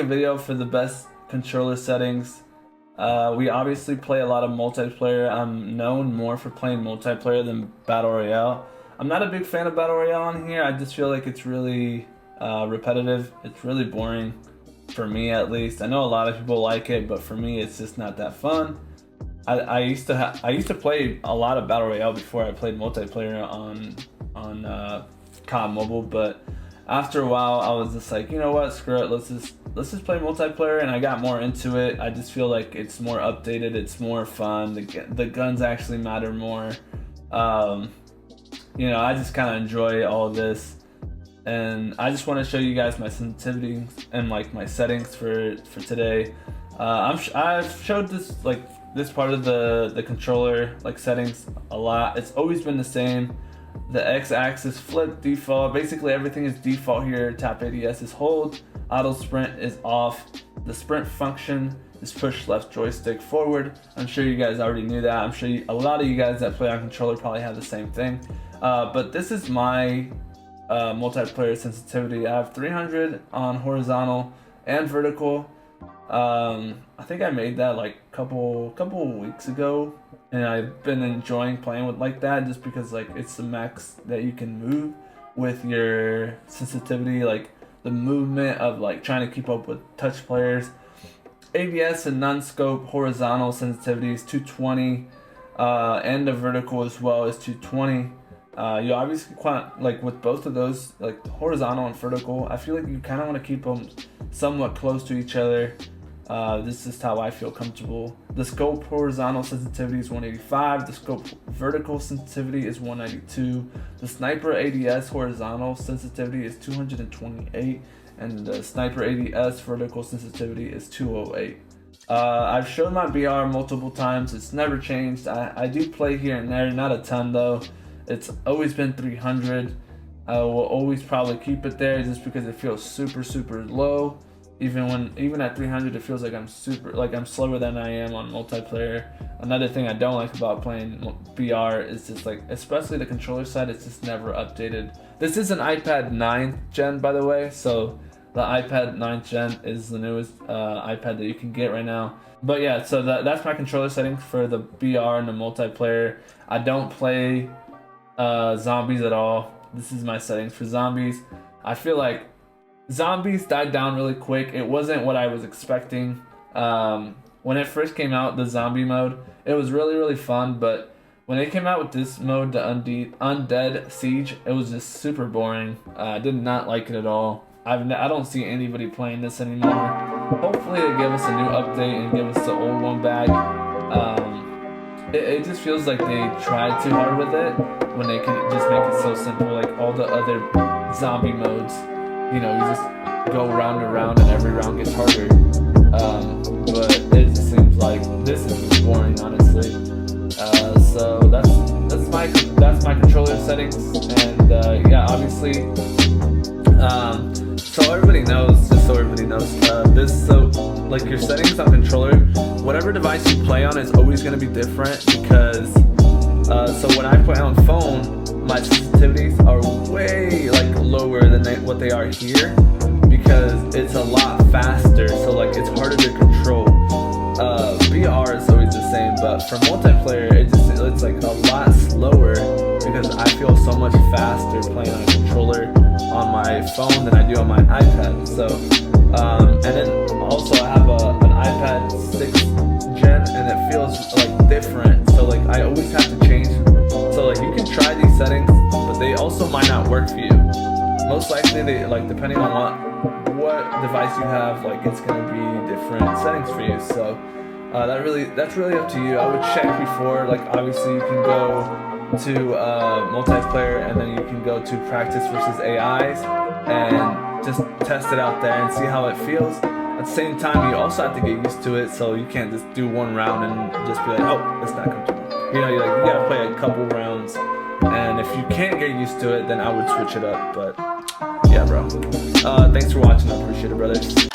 video for the best controller settings. We obviously play a lot of multiplayer. I'm known more for playing multiplayer than Battle Royale. I'm not a big fan of Battle Royale on here. I just feel like it's really repetitive. It's really boring, for me at least. I know a lot of people like it, but for me it's just not that fun. I used to play a lot of Battle Royale before I played multiplayer on COD Mobile, but after a while I was just like, you know what, screw it, let's just play multiplayer, and I got more into it. I just feel like it's more updated, it's more fun, the guns actually matter more. You know, I just kind of enjoy all of this, and I just want to show you guys my sensitivities and like my settings for today. I've showed this part of the controller like settings a lot. It's always been the same. The x-axis flip default, basically everything is default here. Tap ADS is hold, auto sprint is off, the sprint function is push left joystick forward. I'm sure you guys already knew that. I'm sure a lot of you guys that play on controller probably have the same thing, but this is my multiplayer sensitivity. I have 300 on horizontal and vertical. I think I made that like couple weeks ago, and I've been enjoying playing with like that just because like it's the max that you can move with your sensitivity, like the movement of like trying to keep up with touch players. ADS and non-scope horizontal sensitivity is 220, and the vertical as well is 220. You obviously like with both of those, like horizontal and vertical, I feel like you kind of want to keep them somewhat close to each other. This is how I feel comfortable. The scope horizontal sensitivity is 185. The scope vertical sensitivity is 192. The sniper ADS horizontal sensitivity is 228, and the sniper ADS vertical sensitivity is 208. I've shown my BR multiple times. It's never changed. I do play here and there, not a ton though. It's always been 300. I will always probably keep it there just because it feels super low. Even at 300, it feels like I'm slower than I am on multiplayer. Another thing I don't like about playing BR is just like, especially the controller side, it's just never updated. This is an iPad 9th gen, by the way, so the iPad 9th gen is the newest iPad that you can get right now. But yeah, so that's my controller settings for the BR and the multiplayer. I don't play zombies at all. This is my settings for zombies. I feel like zombies died down really quick. It wasn't what I was expecting. When it first came out, the zombie mode, it was really fun, but when they came out with this mode, the Undead Siege, it was just super boring. I did not like it at all. I don't see anybody playing this anymore. Hopefully they give us a new update and give us the old one back. It just feels like they tried too hard with it when they could just make it so simple, like all the other zombie modes. You know, you just go round and round and every round gets harder. But it just seems like this is boring, honestly. So that's my controller settings, and yeah, obviously. So everybody knows, just so everybody knows, like your settings on controller, whatever device you play on is always going to be different because so when I play on phone, my sensitivities are way like lower than what they are here because it's a lot faster, so like it's harder to control. VR is always the same, but for multiplayer it's like a lot slower because I feel so much faster playing on a controller on my phone than I do on my iPad. So and then also I have an iPad 6th gen and it feels like different, so like I always have to change. So like you can try these settings, but they also might not work for you. Most likely they, like, depending on what device you have, like it's gonna be different settings for you. So that's really up to you. I would check before, like obviously you can go to multiplayer and then you can go to practice versus AIs and just test it out there and see how it feels. At the same time, you also have to get used to it, so you can't just do one round and just be like, oh, it's not comfortable. You know, you gotta play a couple rounds, and if you can't get used to it, then I would switch it up. But yeah, bro. Thanks for watching. I appreciate it, brothers.